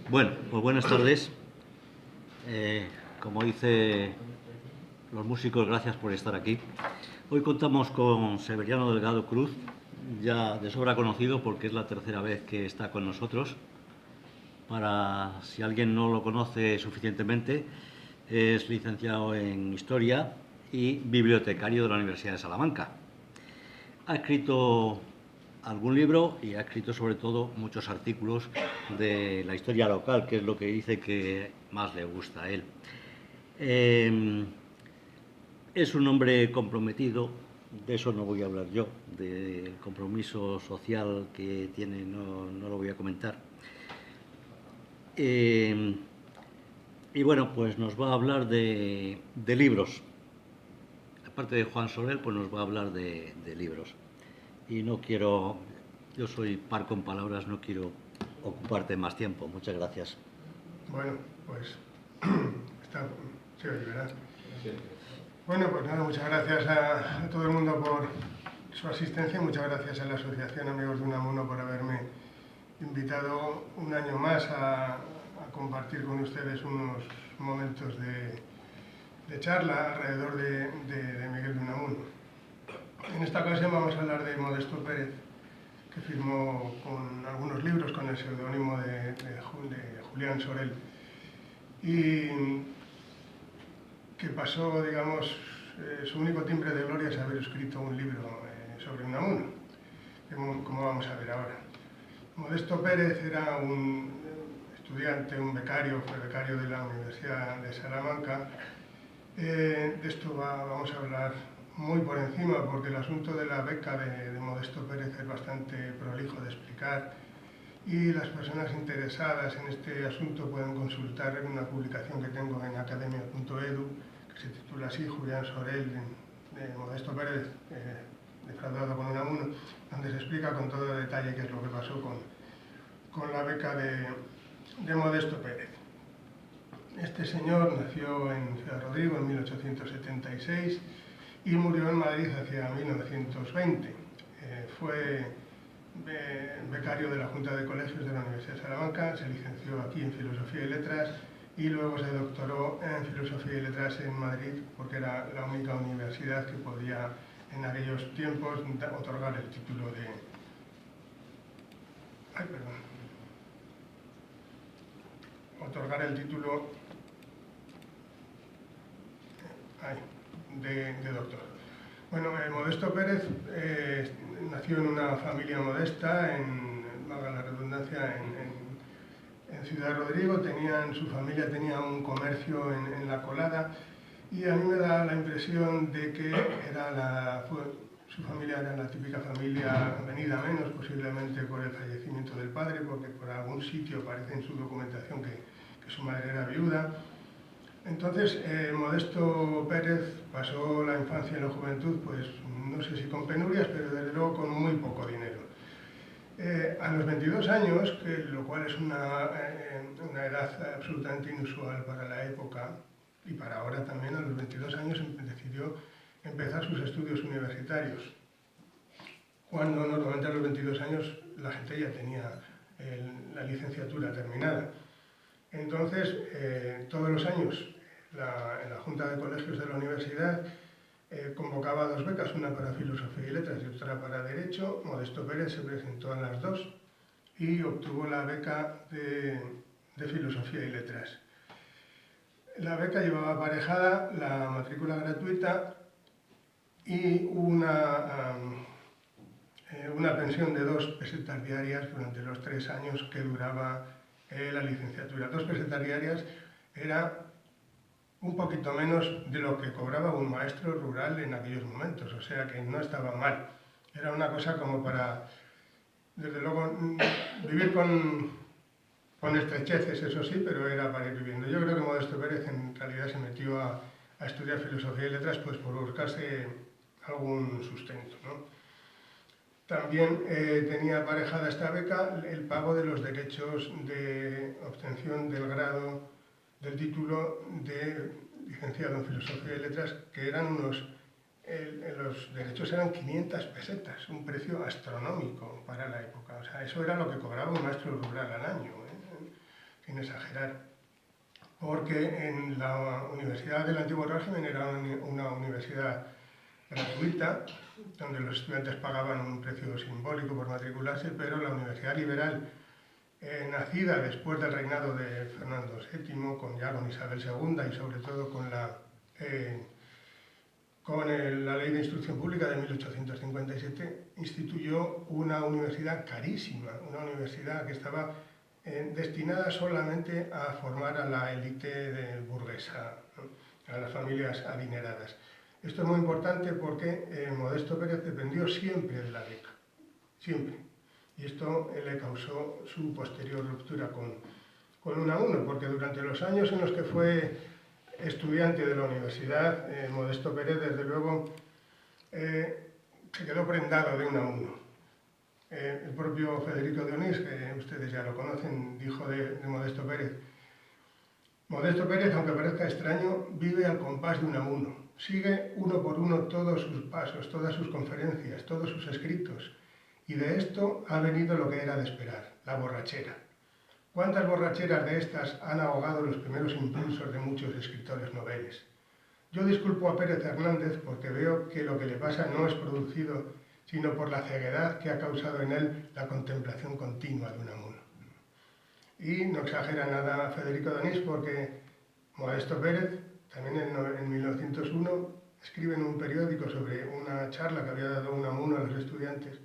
Bueno, pues buenas tardes. Como dice los músicos, gracias por estar aquí. Hoy contamos con Severiano Delgado Cruz, ya de sobra conocido porque es la tercera vez que está con nosotros. Para si alguien no lo conoce suficientemente, es licenciado en Historia y bibliotecario de la Universidad de Salamanca. Ha escrito algún libro y ha escrito sobre todo muchos artículos de la historia local, que es lo que dice que más le gusta a él. Es un hombre comprometido, de eso no voy a hablar yo, del compromiso social que tiene no lo voy a comentar. Y bueno, pues nos va a hablar de libros. Aparte de Juan Soler, pues nos va a hablar de libros. Y no quiero, yo soy par con palabras, no quiero ocuparte más tiempo. Muchas gracias. Bueno, pues está, se oye, ¿verdad? Sí. Bueno, pues nada, muchas gracias a todo el mundo por su asistencia y muchas gracias a la Asociación Amigos de Unamuno por haberme invitado un año más a compartir con ustedes unos momentos de charla alrededor de Miguel de Unamuno. En esta ocasión vamos a hablar de Modesto Pérez, que firmó con algunos libros con el seudónimo de Julián Sorel y que pasó, digamos, su único timbre de gloria es haber escrito un libro sobre Unamuno, como vamos a ver ahora. Modesto Pérez era un estudiante, un becario, fue becario de la Universidad de Salamanca. De esto vamos a hablar muy por encima, porque el asunto de la beca de Modesto Pérez es bastante prolijo de explicar y las personas interesadas en este asunto pueden consultar en una publicación que tengo en academia.edu, que se titula así, Julián Sorel, de Modesto Pérez, defraudado con Unamuno, donde se explica con todo detalle qué es lo que pasó con la beca de Modesto Pérez. Este señor nació en Ciudad Rodrigo en 1876 y murió en Madrid hacia 1920. Fue becario de la Junta de Colegios de la Universidad de Salamanca, se licenció aquí en Filosofía y Letras y luego se doctoró en Filosofía y Letras en Madrid porque era la única universidad que podía en aquellos tiempos otorgar el título de... otorgar el título de doctor. Bueno, Modesto Pérez nació en una familia modesta, valga la redundancia, en Ciudad Rodrigo. Su familia tenía un comercio en La Colada y a mí me da la impresión de que su familia era la típica familia venida a menos, posiblemente por el fallecimiento del padre, porque por algún sitio aparece en su documentación que su madre era viuda. Entonces, Modesto Pérez pasó la infancia y la juventud, pues no sé si con penurias, pero desde luego con muy poco dinero. A los 22 años, lo cual es una edad absolutamente inusual para la época y para ahora también, a los 22 años decidió empezar sus estudios universitarios, cuando normalmente a los 22 años la gente ya tenía la licenciatura terminada. Entonces, todos los años, en la Junta de Colegios de la Universidad convocaba dos becas, una para Filosofía y Letras y otra para Derecho. Modesto Pérez se presentó a las dos y obtuvo la beca de Filosofía y Letras. La beca llevaba aparejada la matrícula gratuita y una pensión de 2 pesetas diarias durante los 3 años que duraba la licenciatura. 2 pesetas diarias era un poquito menos de lo que cobraba un maestro rural en aquellos momentos, o sea que no estaba mal. Era una cosa como para, desde luego, vivir con estrecheces, eso sí, pero era para ir viviendo. Yo creo que Modesto Pérez en realidad se metió a estudiar Filosofía y Letras pues por buscarse algún sustento, ¿no? También tenía aparejada esta beca el pago de los derechos de obtención del grado, del título de licenciado en Filosofía y Letras, que eran los derechos eran 500 pesetas, un precio astronómico para la época. O sea, eso era lo que cobraba un maestro rural al año, 500 sin exagerar, porque en la Universidad del Antiguo Régimen era una universidad gratuita, donde los estudiantes pagaban un precio simbólico por matricularse, pero la Universidad Liberal, nacida después del reinado de Fernando VII, con Isabel II y sobre todo con la Ley de Instrucción Pública de 1857, instituyó una universidad carísima, una universidad que estaba destinada solamente a formar a la élite burguesa, ¿no?, a las familias adineradas. Esto es muy importante porque Modesto Pérez dependió siempre de la beca, siempre. Y esto le causó su posterior ruptura con Unamuno, porque durante los años en los que fue estudiante de la universidad, Modesto Pérez, desde luego, se quedó prendado de Unamuno. El propio Federico de Onís, que ustedes ya lo conocen, dijo de Modesto Pérez: Modesto Pérez, aunque parezca extraño, vive al compás de Unamuno. Sigue uno por uno todos sus pasos, todas sus conferencias, todos sus escritos. Y de esto ha venido lo que era de esperar, la borrachera. ¿Cuántas borracheras de estas han ahogado los primeros impulsos de muchos escritores noveles? Yo disculpo a Pérez Hernández porque veo que lo que le pasa no es producido sino por la ceguedad que ha causado en él la contemplación continua de Unamuno. Y no exagera nada Federico de Onís, porque Modesto Pérez, también en 1901, escribe en un periódico sobre una charla que había dado Unamuno a los estudiantes.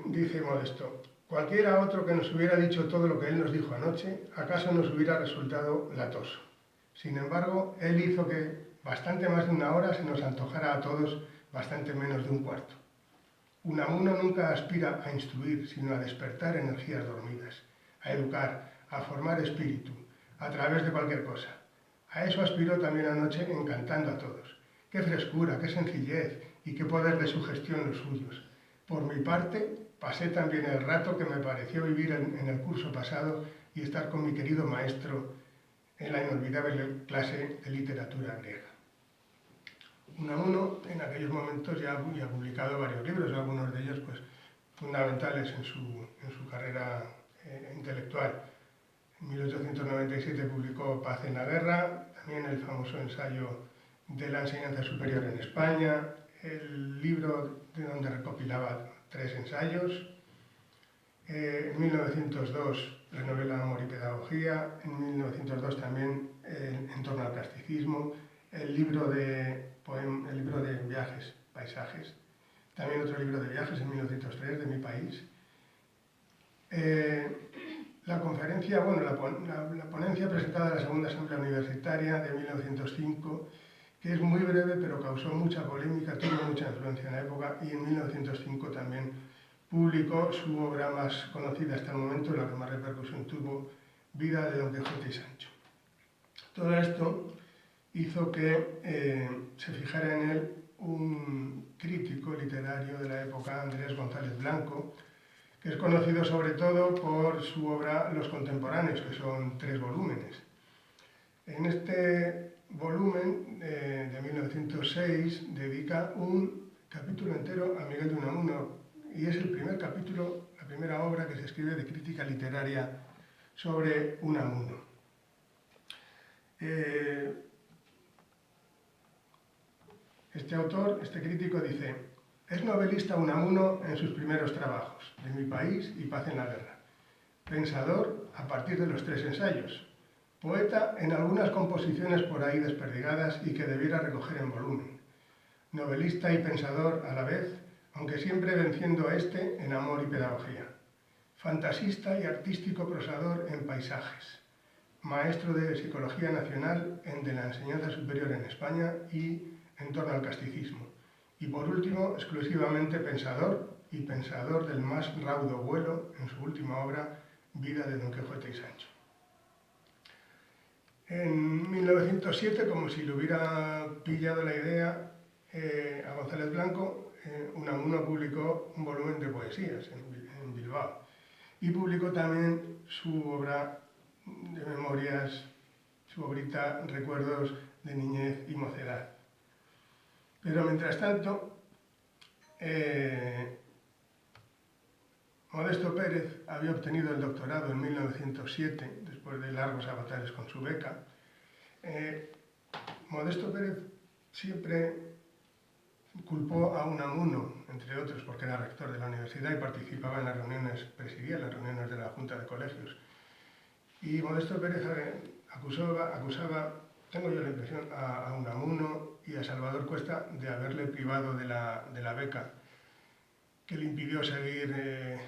Dice Modesto: cualquiera otro que nos hubiera dicho todo lo que él nos dijo anoche, acaso nos hubiera resultado latoso. Sin embargo, él hizo que bastante más de una hora se nos antojara a todos bastante menos de un cuarto. Unamuno nunca aspira a instruir, sino a despertar energías dormidas, a educar, a formar espíritu, a través de cualquier cosa. A eso aspiró también anoche, encantando a todos. Qué frescura, qué sencillez y qué poder de sugestión los suyos. Por mi parte, pasé también el rato que me pareció vivir en el curso pasado y estar con mi querido maestro en la inolvidable clase de literatura griega. Unamuno en aquellos momentos ya había publicado varios libros, algunos de ellos pues, fundamentales en su carrera intelectual. En 1897 publicó Paz en la Guerra, también el famoso ensayo de la enseñanza superior en España, el libro de donde recopilaba 3 ensayos. En 1902 la novela Amor y Pedagogía, en 1902 también En torno al casticismo, el libro de viajes, paisajes, también otro libro de viajes en 1903 de Mi País. La conferencia, bueno, la ponencia presentada en la Segunda Asamblea Universitaria de 1905, que es muy breve pero causó mucha polémica, tuvo mucha influencia en la época, y en 1905 también publicó su obra más conocida hasta el momento, la que más repercusión tuvo, Vida de Don Quijote y Sancho. Todo esto hizo que se fijara en él un crítico literario de la época, Andrés González Blanco, que es conocido sobre todo por su obra Los Contemporáneos, que son 3 volúmenes. En este volumen de 1906 dedica un capítulo entero a Miguel de Unamuno, y es el primer capítulo, la primera obra que se escribe de crítica literaria sobre Unamuno. Este autor, este crítico, dice: es novelista Unamuno en sus primeros trabajos, de Mi País y Paz en la Guerra. Pensador a partir de los 3 ensayos. Poeta en algunas composiciones por ahí desperdigadas y que debiera recoger en volumen. Novelista y pensador a la vez, aunque siempre venciendo a este en amor y pedagogía. Fantasista y artístico prosador en paisajes. Maestro de Psicología Nacional de la Enseñanza Superior en España y en torno al casticismo. Y por último, exclusivamente pensador y pensador del más raudo vuelo en su última obra, Vida de Don Quijote y Sancho. En 1907, como si le hubiera pillado la idea a González Blanco, Unamuno publicó un volumen de poesías en Bilbao y publicó también su obra de memorias, su obrita Recuerdos de Niñez y Mocedad. Pero mientras tanto, Modesto Pérez había obtenido el doctorado en 1907, después de largos avatares con su beca. Modesto Pérez siempre culpó a Unamuno, entre otros, porque era rector de la universidad y participaba en las reuniones, presidía las reuniones de la Junta de Colegios. Y Modesto Pérez acusaba, tengo yo la impresión, a Unamuno y a Salvador Cuesta de haberle privado de la beca, que le impidió seguir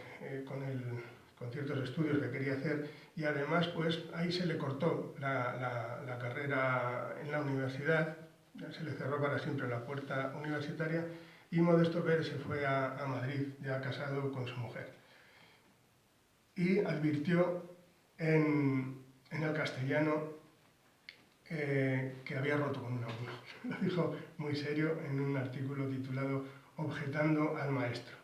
con ciertos estudios que quería hacer, y además pues ahí se le cortó la carrera en la universidad, se le cerró para siempre la puerta universitaria, y Modesto Pérez se fue a Madrid, ya casado con su mujer. Y advirtió en el Castellano que había roto con Unamuno. Lo dijo muy serio en un artículo titulado Objetando al maestro.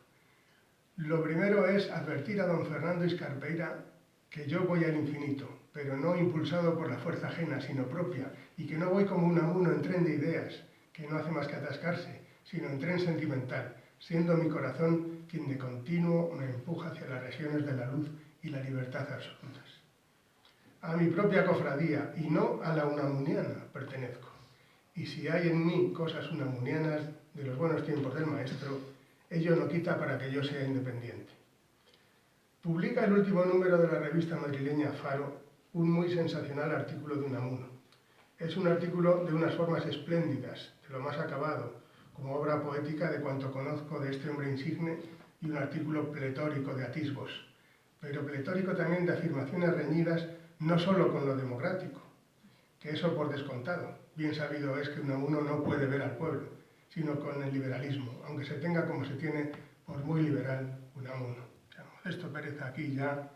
Lo primero es advertir a don Fernando Iscarpeira que yo voy al infinito, pero no impulsado por la fuerza ajena, sino propia, y que no voy como Unamuno en tren de ideas, que no hace más que atascarse, sino en tren sentimental, siendo mi corazón quien de continuo me empuja hacia las regiones de la luz y la libertad absolutas. A mi propia cofradía, y no a la unamuniana, pertenezco. Y si hay en mí cosas unamunianas de los buenos tiempos del maestro, ello no quita para que yo sea independiente. Publica el último número de la revista madrileña Faro un muy sensacional artículo de Unamuno. Es un artículo de unas formas espléndidas, de lo más acabado, como obra poética de cuanto conozco de este hombre insigne, y un artículo pletórico de atisbos, pero pletórico también de afirmaciones reñidas no solo con lo democrático, que eso por descontado. Bien sabido es que Unamuno no puede ver al pueblo, sino con el liberalismo, aunque se tenga como se tiene por muy liberal Unamuno. O sea, Modesto Pérez aquí ya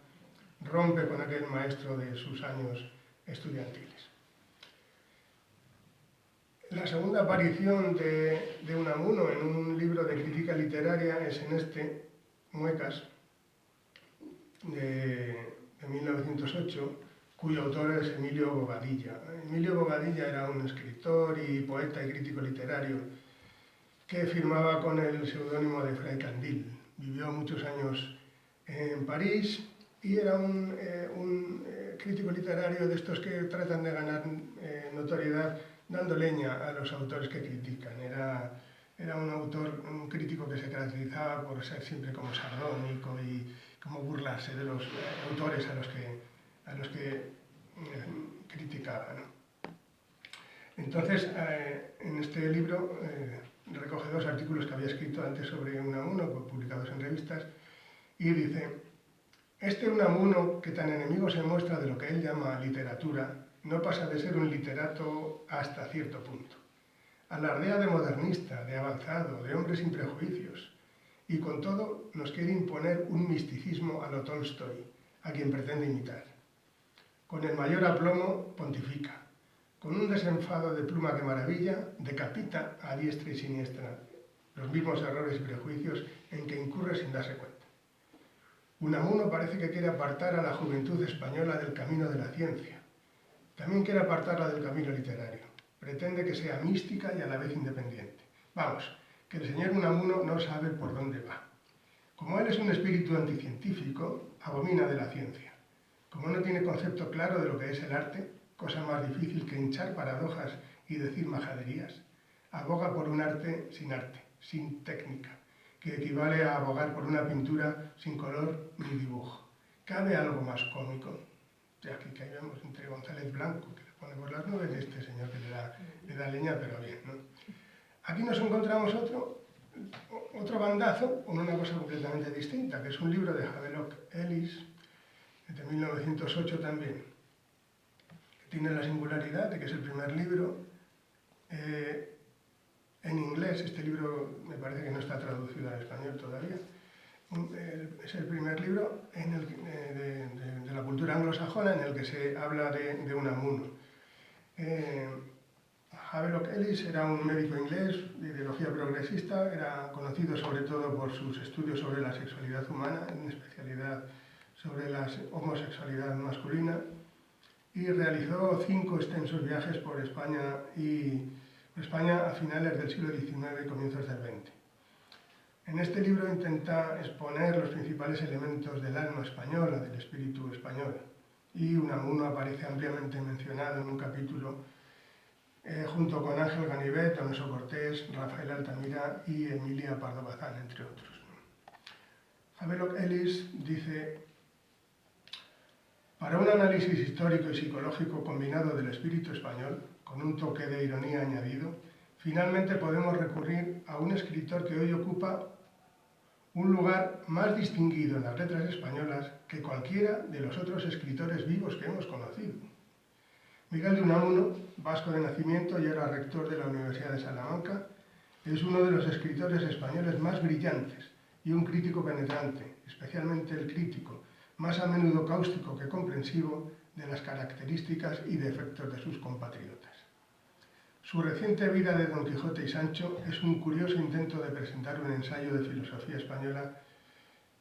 rompe con aquel maestro de sus años estudiantiles. La segunda aparición de Unamuno en un libro de crítica literaria es en este, Muecas, de 1908, cuyo autor es Emilio Bobadilla. Emilio Bobadilla era un escritor y poeta y crítico literario que firmaba con el seudónimo de Fray Candil. Vivió muchos años en París y era un crítico literario de estos que tratan de ganar notoriedad dando leña a los autores que critican. Era un autor, un crítico que se caracterizaba por ser siempre como sardónico y como burlarse de los autores a los que criticaba, ¿no? Entonces, en este libro recoge dos artículos que había escrito antes sobre Unamuno, publicados en revistas, y dice: este Unamuno, que tan enemigo se muestra de lo que él llama literatura, no pasa de ser un literato hasta cierto punto. Alardea de modernista, de avanzado, de hombre sin prejuicios, y con todo nos quiere imponer un misticismo a lo Tolstoy, a quien pretende imitar. Con el mayor aplomo pontifica, con un desenfado de pluma que maravilla, decapita a diestra y siniestra los mismos errores y prejuicios en que incurre sin darse cuenta. Unamuno parece que quiere apartar a la juventud española del camino de la ciencia. También quiere apartarla del camino literario. Pretende que sea mística y a la vez independiente. Vamos, que el señor Unamuno no sabe por dónde va. Como él es un espíritu anticientífico, abomina de la ciencia. Como no tiene concepto claro de lo que es el arte, cosa más difícil que hinchar paradojas y decir majaderías, aboga por un arte, sin técnica, que equivale a abogar por una pintura sin color ni dibujo. ¿Cabe algo más cómico? Aquí caemos entre González Blanco, que le pone por las nubes, y este señor que le da leña, pero bien, ¿no? Aquí nos encontramos otro bandazo con una cosa completamente distinta, que es un libro de Havelock Ellis, de 1908 también, que tiene la singularidad de que es el primer libro en inglés. Este libro me parece que no está traducido al español todavía. Es el primer libro de la cultura anglosajona en el que se habla de Unamuno. Havelock Ellis era un médico inglés de ideología progresista, era conocido sobre todo por sus estudios sobre la sexualidad humana, en especialidad sobre la homosexualidad masculina, y realizó 5 extensos viajes por España a finales del siglo XIX y comienzos del XX. En este libro intenta exponer los principales elementos del alma española, del espíritu español, y Unamuno aparece ampliamente mencionado en un capítulo junto con Ángel Ganivet, Alonso Cortés, Rafael Altamira y Emilia Pardo Bazán, entre otros. Havelock Ellis dice: para un análisis histórico y psicológico combinado del espíritu español, con un toque de ironía añadido, finalmente podemos recurrir a un escritor que hoy ocupa un lugar más distinguido en las letras españolas que cualquiera de los otros escritores vivos que hemos conocido. Miguel de Unamuno, vasco de nacimiento y era rector de la Universidad de Salamanca, es uno de los escritores españoles más brillantes y un crítico penetrante, especialmente el crítico, más a menudo cáustico que comprensivo de las características y defectos de sus compatriotas. Su reciente vida de Don Quijote y Sancho es un curioso intento de presentar un ensayo de filosofía española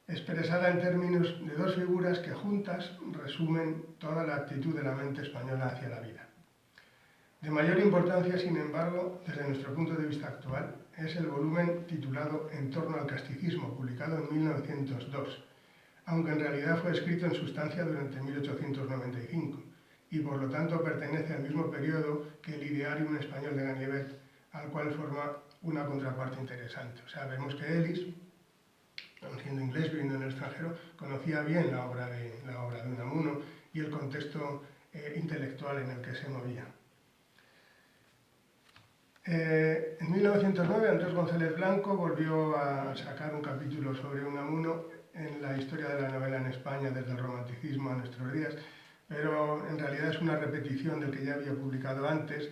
expresada en términos de dos figuras que juntas resumen toda la actitud de la mente española hacia la vida. De mayor importancia, sin embargo, desde nuestro punto de vista actual, es el volumen titulado En torno al casticismo, publicado en 1902, aunque en realidad fue escrito en sustancia durante 1895 y por lo tanto pertenece al mismo periodo que el Idearium español de Ganivet, al cual forma una contraparte interesante. O sea, vemos que Ellis, aun siendo inglés viviendo en el extranjero, conocía bien la obra de Unamuno y el contexto intelectual en el que se movía. En 1909 Andrés González Blanco volvió a sacar un capítulo sobre Unamuno en la historia de la novela en España desde el romanticismo a nuestros días, pero en realidad es una repetición del que ya había publicado antes,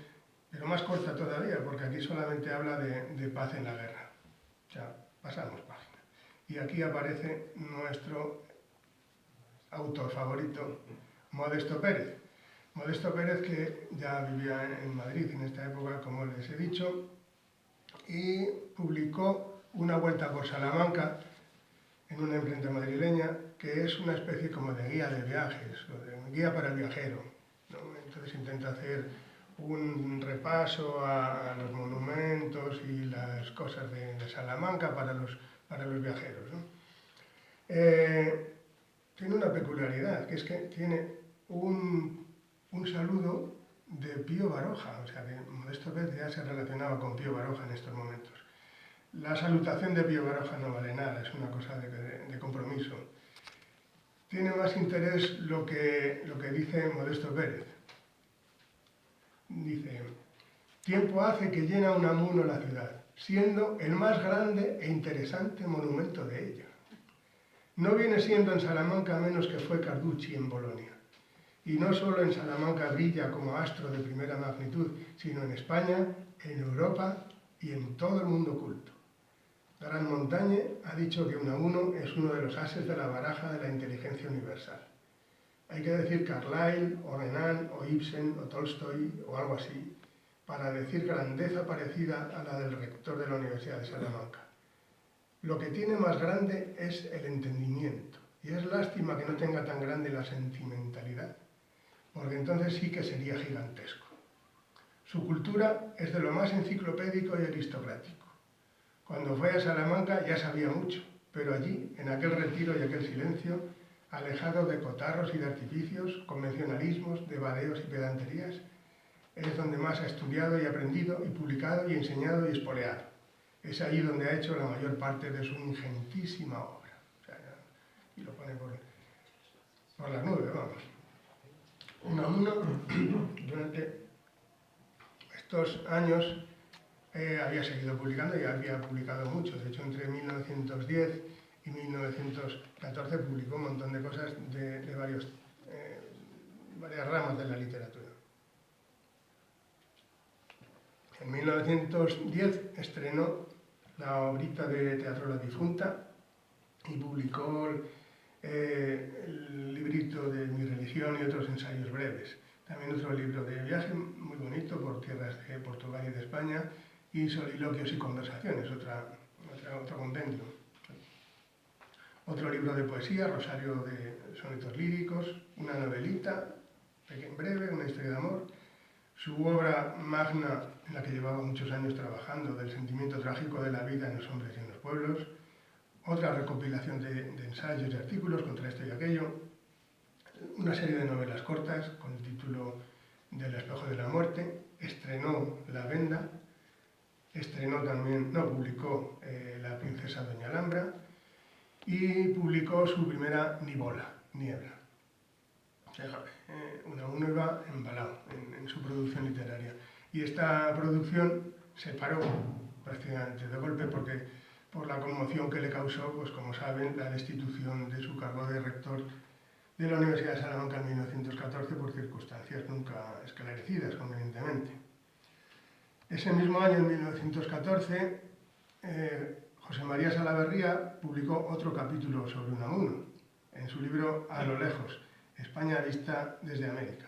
pero más corta todavía, porque aquí solamente habla de paz en la guerra. O sea, pasamos página. Y aquí aparece nuestro autor favorito, Modesto Pérez. Modesto Pérez, que ya vivía en Madrid en esta época, como les he dicho, y publicó Una vuelta por Salamanca en una imprenta madrileña, que es una especie como de guía de viajes, o de guía para el viajero, ¿no? Entonces intenta hacer un repaso a los monumentos y las cosas de Salamanca para los viajeros, ¿no? Tiene una peculiaridad, que es que tiene un saludo de Pío Baroja, o sea que Modesto Pérez ya se relacionaba con Pío Baroja en estos momentos. La salutación de Pío Baroja no vale nada, es una cosa de compromiso. Tiene más interés lo que dice Modesto Pérez. Dice: tiempo hace que llena Unamuno la ciudad, siendo el más grande e interesante monumento de ella. No viene siendo en Salamanca menos que fue Carducci en Bolonia. Y no solo en Salamanca brilla como astro de primera magnitud, sino en España, en Europa y en todo el mundo culto. Gran Montañe ha dicho que Unamuno es uno de los ases de la baraja de la inteligencia universal. Hay que decir Carlyle, o Renan, o Ibsen, o Tolstoy, o algo así, para decir grandeza parecida a la del rector de la Universidad de Salamanca. Lo que tiene más grande es el entendimiento, y es lástima que no tenga tan grande la sentimentalidad, porque entonces sí que sería gigantesco. Su cultura es de lo más enciclopédico y aristocrático. Cuando fue a Salamanca ya sabía mucho, pero allí, en aquel retiro y aquel silencio, alejado de cotarros y de artificios, convencionalismos, de vadeos y pedanterías, es donde más ha estudiado y aprendido y publicado y enseñado y espoleado. Es allí donde ha hecho la mayor parte de su ingentísima obra. O sea, y lo pone por las nubes, vamos. Unamuno, durante estos años, había seguido publicando y había publicado mucho. De hecho, entre 1910 y 1914 publicó un montón de cosas de varias ramas de la literatura. En 1910 estrenó la obrita de teatro La difunta y publicó el librito de Mi religión y otros ensayos breves. También otro libro de viaje muy bonito por tierras de Portugal y de España, y Soliloquios y conversaciones, otro compendio. Otro libro de poesía, Rosario de sonetos líricos, una novelita, breve, una historia de amor. Su obra magna, en la que llevaba muchos años trabajando, del sentimiento trágico de la vida en los hombres y en los pueblos, otra recopilación de ensayos y artículos contra esto y aquello, una serie de novelas cortas con el título del espejo de la muerte, estrenó La venda, publicó La princesa Doña Alhambra y publicó su primera Nivola, Niebla. O sea, Unamuno iba embalado en su producción literaria. Y esta producción se paró prácticamente de golpe por la conmoción que le causó, pues como saben, la destitución de su cargo de rector de la Universidad de Salamanca en 1914 por circunstancias nunca esclarecidas, convenientemente. Ese mismo año, en 1914, José María Salaverría publicó otro capítulo sobre Unamuno, en su libro A lo lejos, España vista desde América.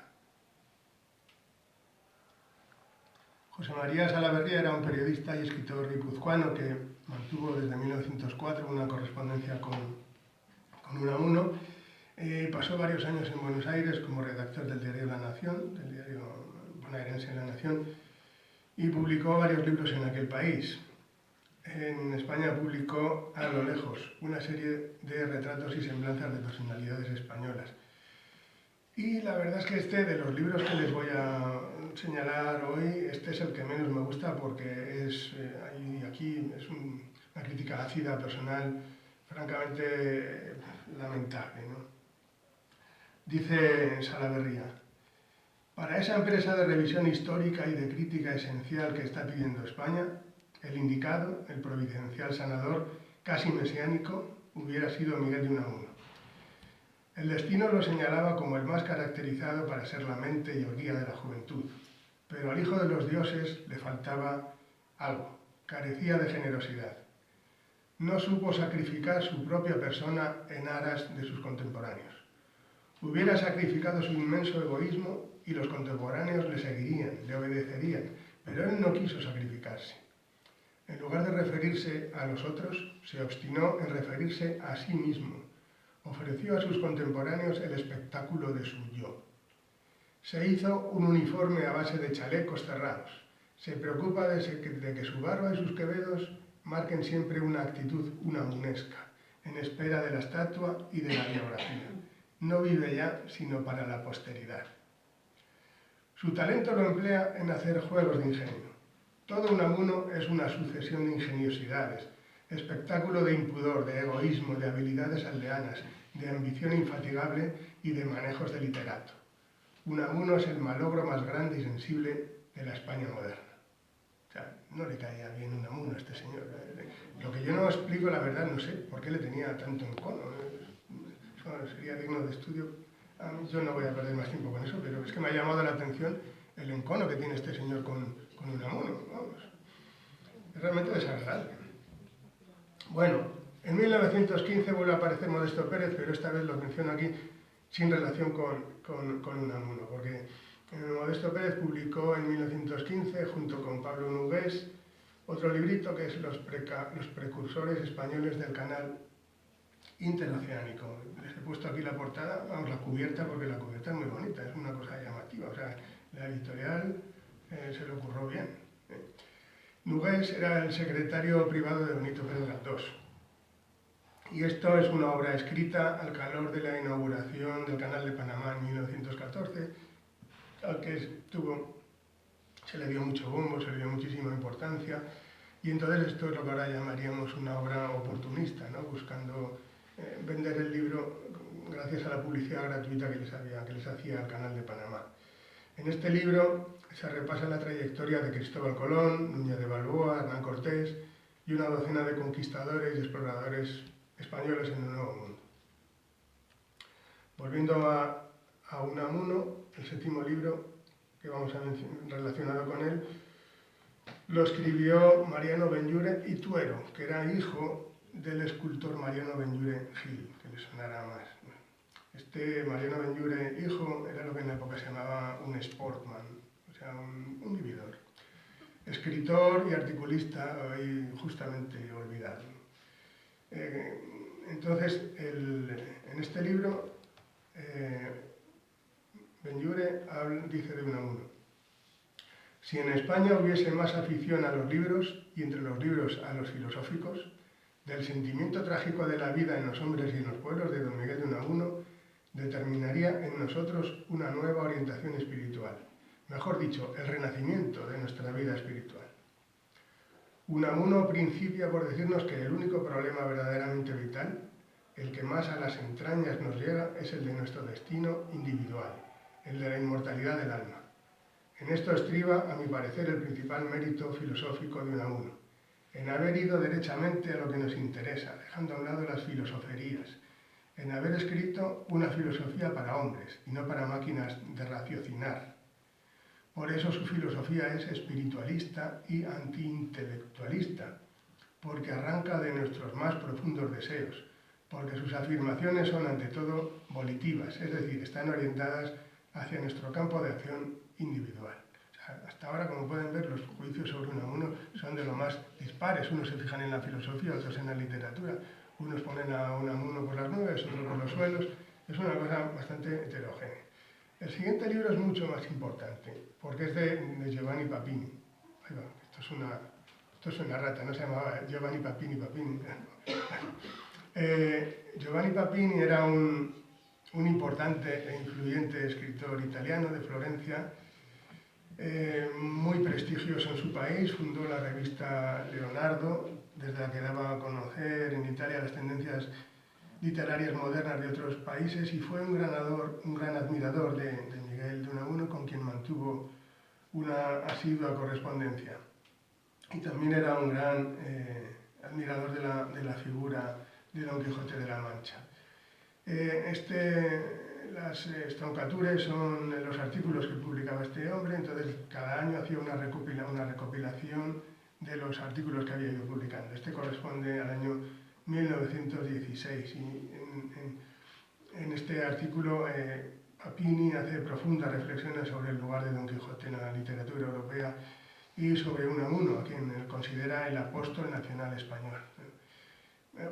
José María Salaverría era un periodista y escritor guipuzcoano que mantuvo desde 1904 una correspondencia con Unamuno. Pasó varios años en Buenos Aires como redactor del diario La Nación, del diario bonaerense La Nación, y publicó varios libros en aquel país. En España publicó A lo lejos, una serie de retratos y semblanzas de personalidades españolas. Y la verdad es que de los libros que les voy a señalar hoy, este es el que menos me gusta porque aquí es una crítica ácida, personal, francamente lamentable, ¿no? Dice Salaverría: para esa empresa de revisión histórica y de crítica esencial que está pidiendo España, el indicado, el providencial sanador, casi mesiánico, hubiera sido Miguel de Unamuno. El destino lo señalaba como el más caracterizado para ser la mente y el guía de la juventud, pero al hijo de los dioses le faltaba algo, carecía de generosidad. No supo sacrificar su propia persona en aras de sus contemporáneos. Hubiera sacrificado su inmenso egoísmo y los contemporáneos le seguirían, le obedecerían, pero él no quiso sacrificarse. En lugar de referirse a los otros, se obstinó en referirse a sí mismo. Ofreció a sus contemporáneos el espectáculo de su yo. Se hizo un uniforme a base de chalecos cerrados. Se preocupa de que su barba y sus quevedos marquen siempre una actitud unamunesca, en espera de la estatua y de la biografía. No vive ya sino para la posteridad. Su talento lo emplea en hacer juegos de ingenio. Todo Unamuno es una sucesión de ingeniosidades, espectáculo de impudor, de egoísmo, de habilidades aldeanas, de ambición infatigable y de manejos de literato. Unamuno es el malogro más grande y sensible de la España moderna. O sea, no le caía bien Unamuno a este señor. Lo que yo no explico, la verdad, no sé por qué le tenía tanto encono. Eso sería digno de estudio. Yo no voy a perder más tiempo con eso, pero es que me ha llamado la atención el encono que tiene este señor con Unamuno. Vamos. Es realmente desagradable. Bueno, en 1915 vuelve a aparecer Modesto Pérez, pero esta vez lo menciono aquí sin relación con Unamuno, porque Modesto Pérez publicó en 1915, junto con Pablo Nogués, otro librito que es Los precursores españoles del canal interoceánico. Les he puesto aquí la portada, vamos, la cubierta, porque la cubierta es muy bonita, es una cosa llamativa, o sea, la editorial se le ocurrió bien. Nogués era el secretario privado de Benito Pérez Galdós. Y esto es una obra escrita al calor de la inauguración del Canal de Panamá en 1914, al que se le dio mucho bombo, se le dio muchísima importancia, y entonces esto es lo que ahora llamaríamos una obra oportunista, ¿no? Buscando vender el libro gracias a la publicidad gratuita que les hacía el Canal de Panamá. En este libro se repasa la trayectoria de Cristóbal Colón, Núñez de Balboa, Hernán Cortés y una docena de conquistadores y exploradores españoles en el Nuevo Mundo. Volviendo a Unamuno, el séptimo libro que vamos a mencionar relacionado con él, lo escribió Mariano Benlliure y Tuero, que era hijo del escultor Mariano Benlliure Gil, que le sonará más. Este Mariano Benlliure hijo era lo que en la época se llamaba un sportman, o sea, un vividor. Escritor y articulista, hoy justamente olvidado. Entonces, en este libro, Benlliure dice de Unamuno: si en España hubiese más afición a los libros, y entre los libros a los filosóficos, del sentimiento trágico de la vida en los hombres y en los pueblos de don Miguel de Unamuno determinaría en nosotros una nueva orientación espiritual. Mejor dicho, el renacimiento de nuestra vida espiritual. Unamuno principia por decirnos que el único problema verdaderamente vital, el que más a las entrañas nos llega, es el de nuestro destino individual, el de la inmortalidad del alma. En esto estriba, a mi parecer, el principal mérito filosófico de Unamuno, en haber ido derechamente a lo que nos interesa, dejando a un lado las filosoferías, en haber escrito una filosofía para hombres y no para máquinas de raciocinar. Por eso su filosofía es espiritualista y antiintelectualista, porque arranca de nuestros más profundos deseos, porque sus afirmaciones son ante todo volitivas, es decir, están orientadas hacia nuestro campo de acción individual. O sea, hasta ahora, como pueden ver, los juicios sobre Unamuno son de lo más dispares. Unos se fijan en la filosofía, otros en la literatura. Unos ponen a Unamuno por las nubes, otros por los suelos. Es una cosa bastante heterogénea. El siguiente libro es mucho más importante, porque es de Giovanni Papini. Ahí va, esto es una rata, no se llamaba Giovanni Papini. Giovanni Papini era un importante e influyente escritor italiano de Florencia, muy prestigioso en su país. Fundó la revista Leonardo, desde la que daba a conocer en Italia las tendencias literarias modernas de otros países, y fue un gran admirador de Miguel de Unamuno, con quien mantuvo una asidua correspondencia. Y también era un gran admirador de la figura de Don Quijote de la Mancha. Las Stroncatures son los artículos que publicaba este hombre, entonces cada año hacía una recopilación de los artículos que había ido publicando. Este corresponde al año 1916 y en este artículo Papini hace profundas reflexiones sobre el lugar de Don Quijote en la literatura europea y sobre Unamuno, a quien considera el apóstol nacional español.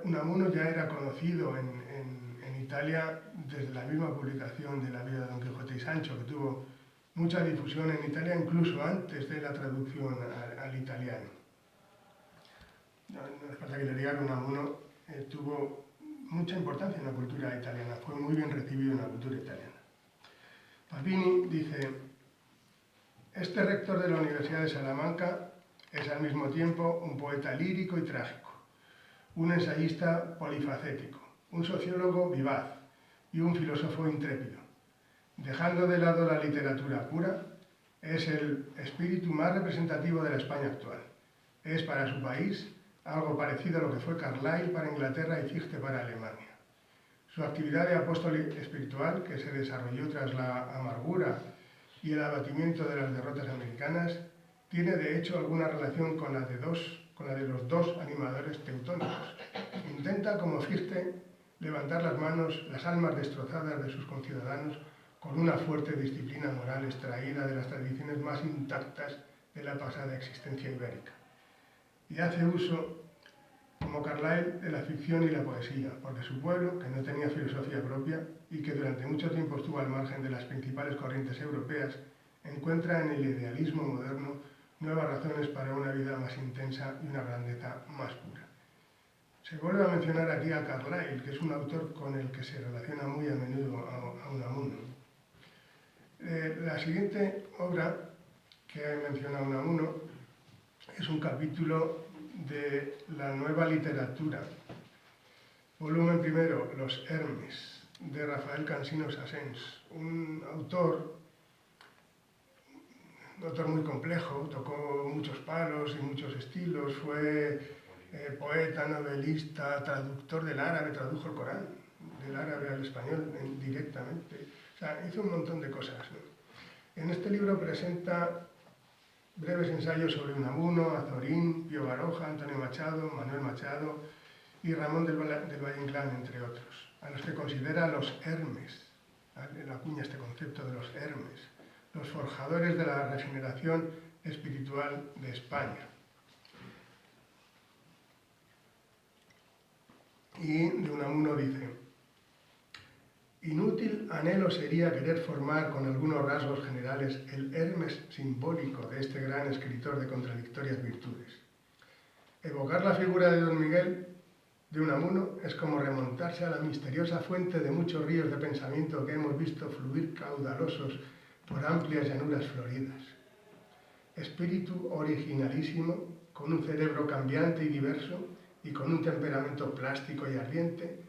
Unamuno ya era conocido en Italia desde la misma publicación de la vida de Don Quijote y Sancho, que tuvo mucha difusión en Italia incluso antes de la traducción al italiano. No hace falta que le diga que Unamuno tuvo mucha importancia en la cultura italiana, fue muy bien recibido en la cultura italiana. Papini dice: este rector de la Universidad de Salamanca es al mismo tiempo un poeta lírico y trágico, un ensayista polifacético, un sociólogo vivaz y un filósofo intrépido. Dejando de lado la literatura pura, es el espíritu más representativo de la España actual. Es para su país algo parecido a lo que fue Carlyle para Inglaterra y Fichte para Alemania. Su actividad de apóstol espiritual, que se desarrolló tras la amargura y el abatimiento de las derrotas americanas, tiene de hecho alguna relación con la de los dos animadores teutónicos. Intenta, como Fichte, levantar las almas destrozadas de sus conciudadanos con una fuerte disciplina moral extraída de las tradiciones más intactas de la pasada existencia ibérica. Y hace uso, como Carlyle, de la ficción y la poesía, porque su pueblo, que no tenía filosofía propia y que durante mucho tiempo estuvo al margen de las principales corrientes europeas, encuentra en el idealismo moderno nuevas razones para una vida más intensa y una grandeza más pura. Se vuelve a mencionar aquí a Carlyle, que es un autor con el que se relaciona muy a menudo a Unamuno. La siguiente obra que menciona Unamuno es un capítulo de la nueva literatura. Volumen primero, Los Hermes, de Rafael Cansino Sassens, un autor muy complejo, tocó muchos palos y muchos estilos, fue poeta, novelista, traductor del árabe, tradujo el Corán del árabe al español directamente. O sea, hizo un montón de cosas, ¿no? En este libro presenta breves ensayos sobre Unamuno, Azorín, Pío Baroja, Antonio Machado, Manuel Machado y Ramón del Valle Inclán, entre otros, a los que considera los Hermes. Él acuña este concepto de los Hermes, los forjadores de la regeneración espiritual de España. Y de Unamuno dice: inútil anhelo sería querer formar con algunos rasgos generales el Hermes simbólico de este gran escritor de contradictorias virtudes. Evocar la figura de don Miguel de Unamuno es como remontarse a la misteriosa fuente de muchos ríos de pensamiento que hemos visto fluir caudalosos por amplias llanuras floridas. Espíritu originalísimo, con un cerebro cambiante y diverso y con un temperamento plástico y ardiente,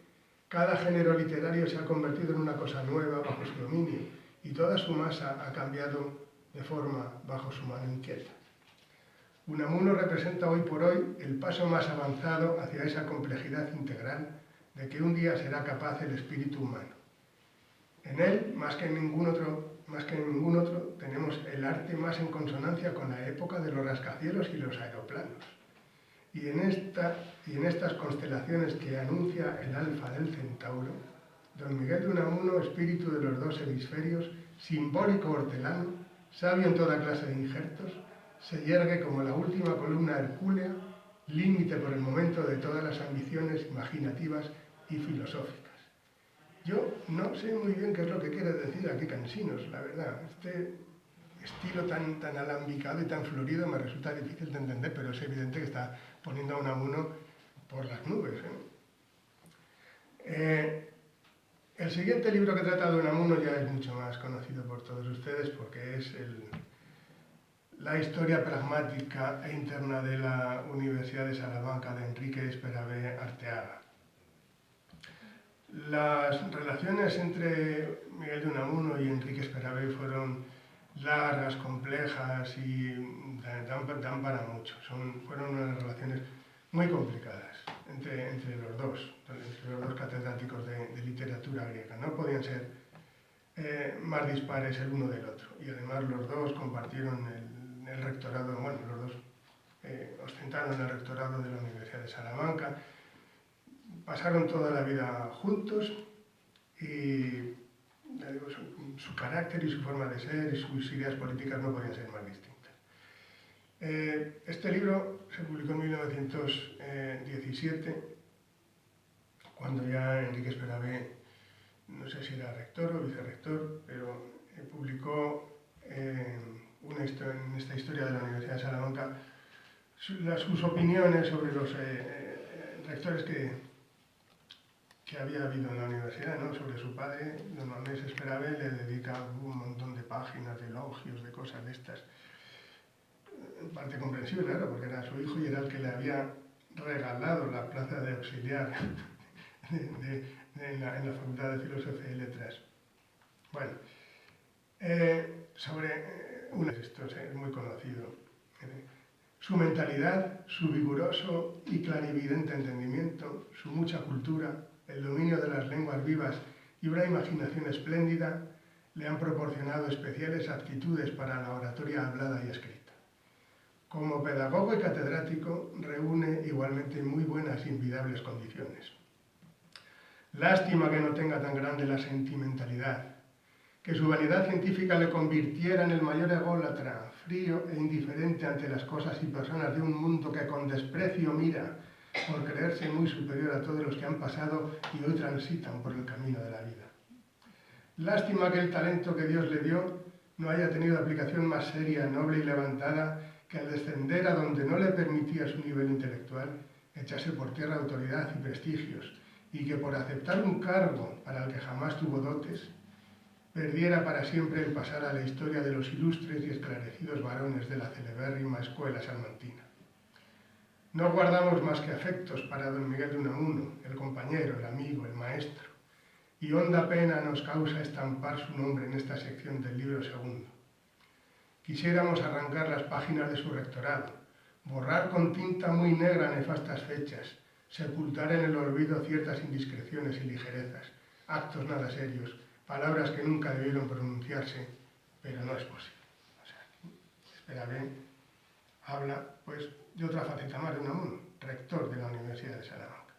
cada género literario se ha convertido en una cosa nueva bajo su dominio y toda su masa ha cambiado de forma bajo su mano inquieta. Unamuno representa hoy por hoy el paso más avanzado hacia esa complejidad integral de que un día será capaz el espíritu humano. En él, más que en ningún otro, tenemos el arte más en consonancia con la época de los rascacielos y los aeroplanos. Y en estas constelaciones que anuncia el alfa del centauro, don Miguel de Unamuno, espíritu de los dos hemisferios, simbólico hortelano, sabio en toda clase de injertos, se yergue como la última columna hercúlea, límite por el momento de todas las ambiciones imaginativas y filosóficas. Yo no sé muy bien qué es lo que quiere decir aquí Cansinos, la verdad. Este estilo tan alambicado y tan florido me resulta difícil de entender, pero es evidente que está poniendo a Unamuno por las nubes, El siguiente libro que trata de Unamuno ya es mucho más conocido por todos ustedes porque es La historia pragmática e interna de la Universidad de Salamanca de Enrique Esperavé Arteaga. Las relaciones entre Miguel de Unamuno y Enrique Esperavé fueron largas, complejas y dan para mucho. Fueron unas relaciones muy complicadas entre los dos catedráticos de literatura griega. No podían ser más dispares el uno del otro. Y además los dos compartieron el rectorado, bueno, los dos ostentaron el rectorado de la Universidad de Salamanca. Pasaron toda la vida juntos y su carácter y su forma de ser y sus ideas políticas no podían ser más distintas. Este libro se publicó en 1917, cuando ya Enrique Esperavé, no sé si era rector o vicerrector, pero publicó en esta historia de la Universidad de Salamanca sus opiniones sobre los rectores que había habido en la universidad, ¿no? Sobre su padre, don Mamés Esperavé, le dedica un montón de páginas, de elogios, de cosas de estas. En parte comprensible, claro, porque era su hijo y era el que le había regalado la plaza de auxiliar en la Facultad de Filosofía y Letras. Bueno, esto es muy conocido. Su mentalidad, su vigoroso y clarividente entendimiento, su mucha cultura, el dominio de las lenguas vivas y una imaginación espléndida le han proporcionado especiales aptitudes para la oratoria hablada y escrita. Como pedagogo y catedrático reúne igualmente muy buenas y invidiables condiciones. Lástima que no tenga tan grande la sentimentalidad, que su vanidad científica le convirtiera en el mayor ególatra, frío e indiferente ante las cosas y personas de un mundo que con desprecio mira por creerse muy superior a todos los que han pasado y hoy transitan por el camino de la vida. Lástima que el talento que Dios le dio no haya tenido aplicación más seria, noble y levantada que al descender a donde no le permitía su nivel intelectual, echase por tierra autoridad y prestigios, y que por aceptar un cargo para el que jamás tuvo dotes, perdiera para siempre el pasar a la historia de los ilustres y esclarecidos varones de la celebérrima escuela salmantina. No guardamos más que afectos para don Miguel de Unamuno, el compañero, el amigo, el maestro, y honda pena nos causa estampar su nombre en esta sección del libro segundo. Quisiéramos arrancar las páginas de su rectorado, borrar con tinta muy negra nefastas fechas, sepultar en el olvido ciertas indiscreciones y ligerezas, actos nada serios, palabras que nunca debieron pronunciarse, pero no es posible. O sea, Esperavé habla, pues, de otra faceta más de Unamuno, rector de la Universidad de Salamanca.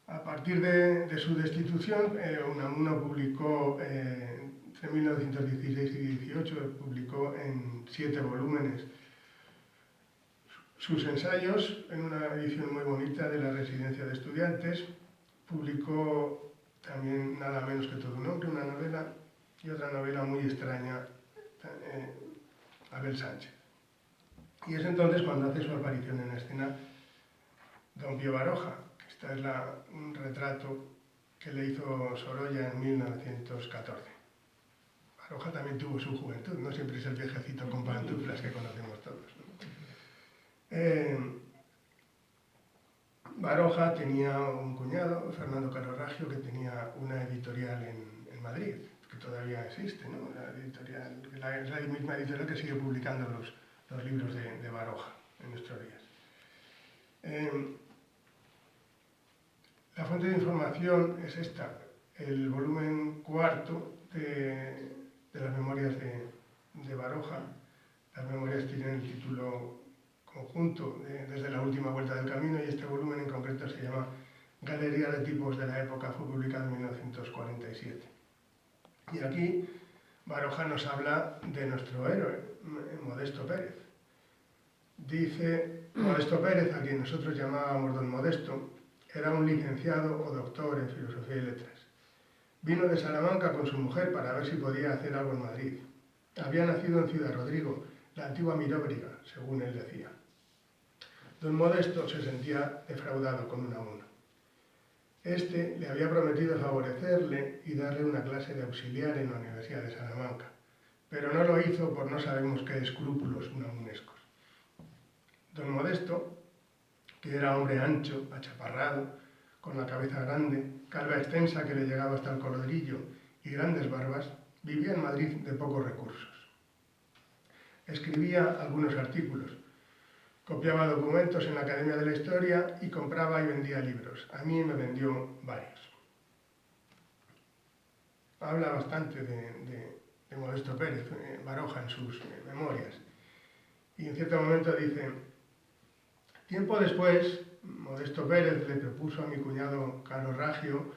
A partir de su destitución, Unamuno publicó, entre 1916 y 18, publicó en 7 volúmenes sus ensayos en una edición muy bonita de la Residencia de Estudiantes. Publicó también nada menos que Todo un hombre, una novela, y otra novela muy extraña, Abel Sánchez. Y es entonces cuando hace su aparición en escena Don Pío Baroja. Este es un retrato que le hizo Sorolla en 1914. Baroja también tuvo su juventud, no siempre es el viejecito con pantuflas que conocemos todos, ¿no? Baroja tenía un cuñado, Fernando Carorragio, que tenía una editorial en Madrid, que todavía existe, ¿no? Es la misma editorial que sigue publicando los libros de Baroja en nuestros días. La fuente de información es esta, el volumen cuarto de las memorias de Baroja. Las memorias tienen el título conjunto desde la última vuelta del camino, y este volumen en concreto se llama Galería de tipos de la época, fue publicado en 1947. Y aquí Baroja nos habla de nuestro héroe, Modesto Pérez. Dice, Modesto Pérez, a quien nosotros llamábamos Don Modesto, era un licenciado o doctor en Filosofía y Letras. Vino de Salamanca con su mujer para ver si podía hacer algo en Madrid. Había nacido en Ciudad Rodrigo, la antigua Miróbriga, según él decía. Don Modesto se sentía defraudado con Unamuno. Este le había prometido favorecerle y darle una clase de auxiliar en la Universidad de Salamanca, pero no lo hizo por no sabemos qué escrúpulos unamunescos. Don Modesto, que era hombre ancho, achaparrado, con la cabeza grande, calva extensa que le llegaba hasta el colorillo y grandes barbas, vivía en Madrid de pocos recursos. Escribía algunos artículos, copiaba documentos en la Academia de la Historia y compraba y vendía libros. A mí me vendió varios. Habla bastante de Modesto Pérez, Baroja, en sus memorias. Y en cierto momento dice, tiempo después, Modesto Pérez le propuso a mi cuñado Carorragio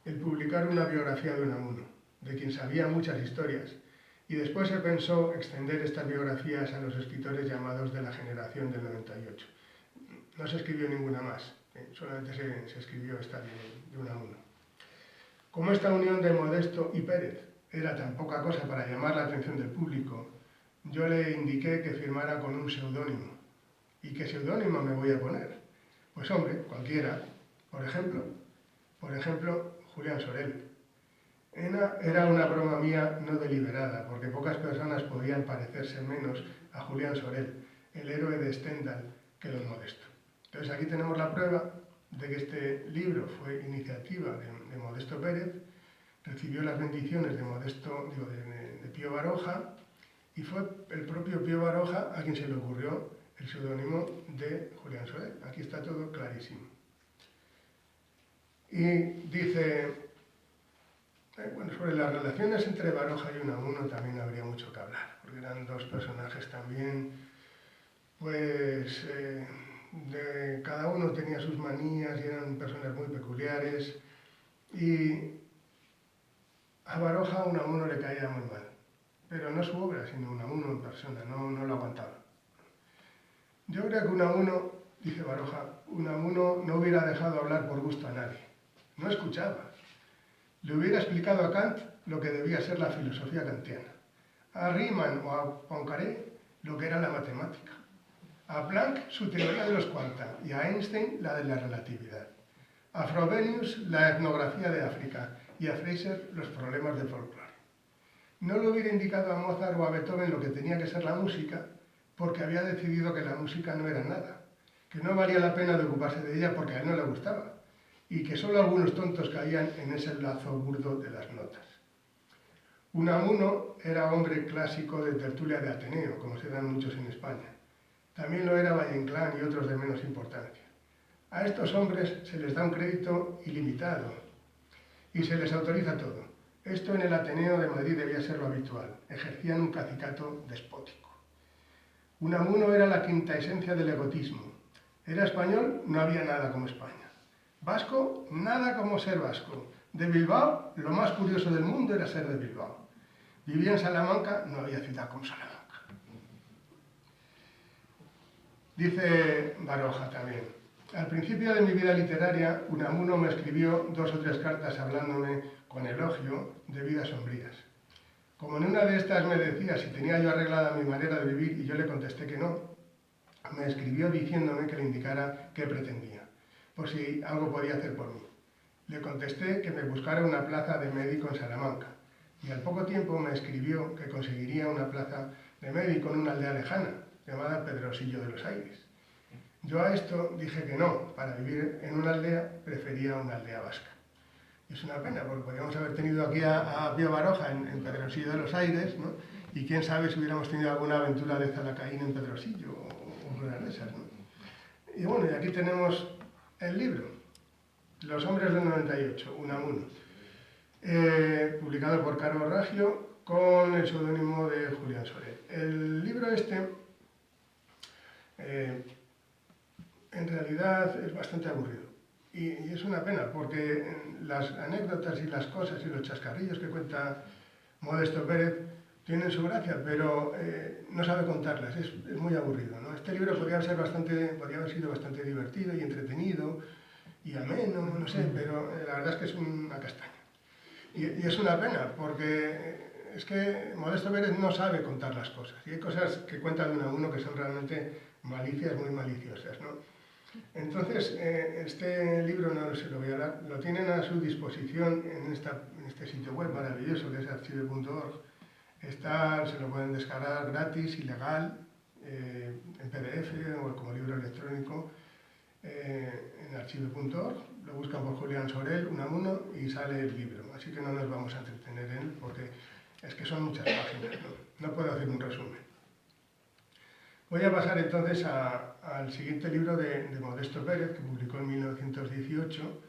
el publicar una biografía de Unamuno, de quien sabía muchas historias, y después se pensó extender estas biografías a los escritores llamados de la generación del 98. No se escribió ninguna más, solamente se escribió esta de Unamuno. Como esta unión de Modesto y Pérez era tan poca cosa para llamar la atención del público, yo le indiqué que firmara con un seudónimo. ¿Y qué seudónimo me voy a poner? Pues hombre, cualquiera. Por ejemplo, Julián Sorel. Era una broma mía no deliberada, porque pocas personas podían parecerse menos a Julián Sorel, el héroe de Stendhal, que Don Modesto. Entonces aquí tenemos la prueba de que este libro fue iniciativa de Modesto Pérez, recibió las bendiciones de Pío Baroja, y fue el propio Pío Baroja a quien se le ocurrió el seudónimo de Julián Sorel. Aquí está todo clarísimo. Y dice, sobre las relaciones entre Baroja y Unamuno también habría mucho que hablar, porque eran dos personajes también, pues, cada uno tenía sus manías y eran personas muy peculiares, y a Baroja Unamuno le caía muy mal, pero no su obra, sino Unamuno en persona, no lo aguantaba. Yo creo que Unamuno, dice Baroja, Unamuno no hubiera dejado hablar por gusto a nadie, no escuchaba. Le hubiera explicado a Kant lo que debía ser la filosofía kantiana, a Riemann o a Poincaré lo que era la matemática, a Planck su teoría de los cuanta y a Einstein la de la relatividad, a Frobenius la etnografía de África y a Fraser los problemas del folclore. No le hubiera indicado a Mozart o a Beethoven lo que tenía que ser la música, porque había decidido que la música no era nada, que no valía la pena de ocuparse de ella porque a él no le gustaba, y que solo algunos tontos caían en ese lazo burdo de las notas. Unamuno era hombre clásico de tertulia de Ateneo, como se dan muchos en España. También lo era Valle Inclán y otros de menos importancia. A estos hombres se les da un crédito ilimitado y se les autoriza todo. Esto en el Ateneo de Madrid debía ser lo habitual. Ejercían un cacicato despótico. Unamuno era la quinta esencia del egotismo. Era español, no había nada como España. Vasco, nada como ser vasco. De Bilbao, lo más curioso del mundo era ser de Bilbao. Vivía en Salamanca, no había ciudad como Salamanca. Dice Baroja también, al principio de mi vida literaria, Unamuno me escribió 2 o 3 cartas hablándome con elogio de vidas sombrías. Como en una de estas me decía si tenía yo arreglada mi manera de vivir y yo le contesté que no, me escribió diciéndome que le indicara qué pretendía. por si algo podía hacer por mí. Le contesté que me buscara una plaza de médico en Salamanca, y al poco tiempo me escribió que conseguiría una plaza de médico en una aldea lejana, llamada Pedrosillo de los Aires. Yo a esto dije que no, para vivir en una aldea prefería una aldea vasca. Y es una pena, porque podríamos haber tenido aquí a Pío Baroja en Pedrosillo de los Aires, ¿no? Y quién sabe si hubiéramos tenido alguna aventura de Zalacaín en Pedrosillo o cosas de esas, ¿no? Y bueno, y aquí tenemos el libro, Los hombres del 98, Unamuno, publicado por Caro Raggio con el seudónimo de Julián Sorel. El libro este, en realidad, es bastante aburrido. Y es una pena, porque las anécdotas y las cosas y los chascarrillos que cuenta Modesto Pérez tienen su gracia, pero no sabe contarlas, es muy aburrido, ¿no? Este libro podría haber sido bastante divertido y entretenido y ameno, no sé, pero la verdad es que es una castaña. Y es una pena, porque es que Modesto Pérez no sabe contar las cosas. Y hay cosas que cuenta de Unamuno que son realmente malicias muy maliciosas, ¿no? Entonces, este libro, no se lo voy a dar, lo tienen a su disposición en este sitio web maravilloso que es archive.org. Se lo pueden descargar gratis y legal, en PDF o como libro electrónico, en archive.org. Lo buscan por Julián Sorel, Unamuno, y sale el libro. Así que no nos vamos a entretener en él porque es que son muchas páginas, ¿no? No puedo hacer un resumen. Voy a pasar entonces al siguiente libro de Modesto Pérez, que publicó en 1918,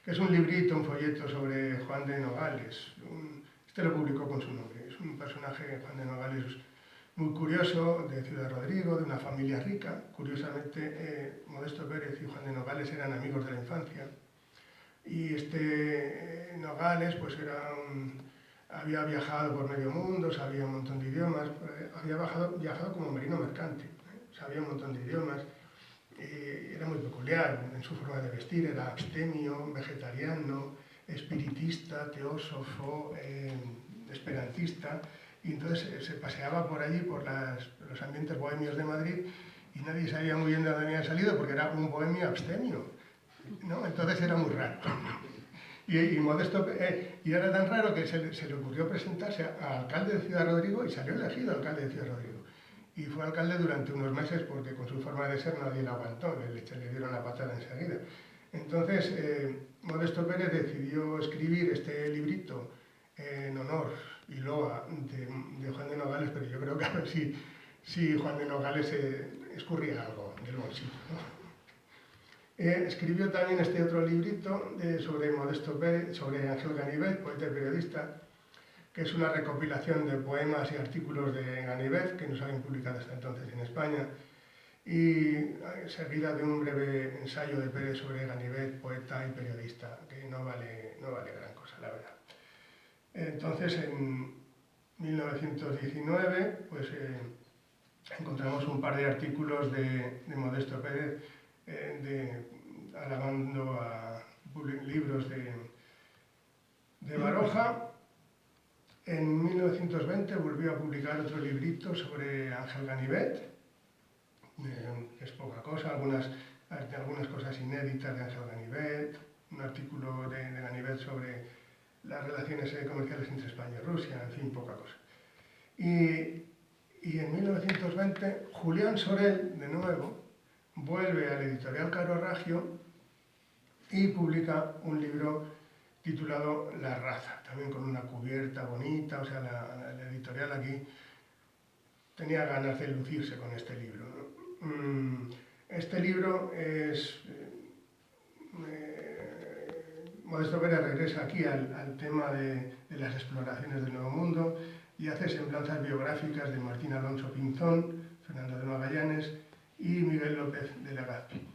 que es un librito, un folleto sobre Juan de Nogales. Este lo publicó con su nombre. Es un personaje, Juan de Nogales, muy curioso, de Ciudad Rodrigo, de una familia rica. Curiosamente, Modesto Pérez y Juan de Nogales eran amigos de la infancia. Y Nogales pues había viajado por medio mundo, sabía un montón de idiomas, había viajado como marino mercante, sabía un montón de idiomas, era muy peculiar en su forma de vestir, era abstemio, vegetariano, espiritista, teósofo, esperantista, y entonces se paseaba por allí, por los ambientes bohemios de Madrid, y nadie sabía muy bien de dónde había salido, porque era un bohemio abstemio, ¿no? Entonces era muy raro. Y Modesto, y era tan raro que se le ocurrió presentarse a alcalde de Ciudad Rodrigo y salió elegido alcalde de Ciudad Rodrigo. Y fue alcalde durante unos meses porque con su forma de ser nadie lo aguantó, le dieron la patada enseguida. Entonces, Modesto Pérez decidió escribir este librito en honor y loa de Juan de Nogales, pero yo creo que a ver si Juan de Nogales escurría algo del bolsillo, ¿no? Escribió también este otro librito sobre Modesto Pérez, sobre Ángel Ganivet, poeta y periodista, que es una recopilación de poemas y artículos de Ganivet que no se habían publicado hasta entonces en España, y seguida de un breve ensayo de Pérez sobre Ganivet, poeta y periodista, que no vale gran cosa, la verdad. Entonces, en 1919, pues encontramos un par de artículos de Modesto Pérez alabando a libros de Baroja. En 1920 volvió a publicar otro librito sobre Ángel Ganivet, que es poca cosa, algunas cosas inéditas de Ángel Ganivet, un artículo de Ganivet sobre las relaciones comerciales entre España y Rusia, en fin, poca cosa. Y en 1920 Julián Sorel, de nuevo, vuelve al editorial Caro Raggio y publica un libro titulado La raza, también con una cubierta bonita, o sea, la editorial aquí tenía ganas de lucirse con este libro, ¿no? Este libro es... Modesto Pérez regresa aquí al tema de las exploraciones del Nuevo Mundo y hace semblanzas biográficas de Martín Alonso Pinzón, Fernando de Magallanes y Miguel López de Legazpi.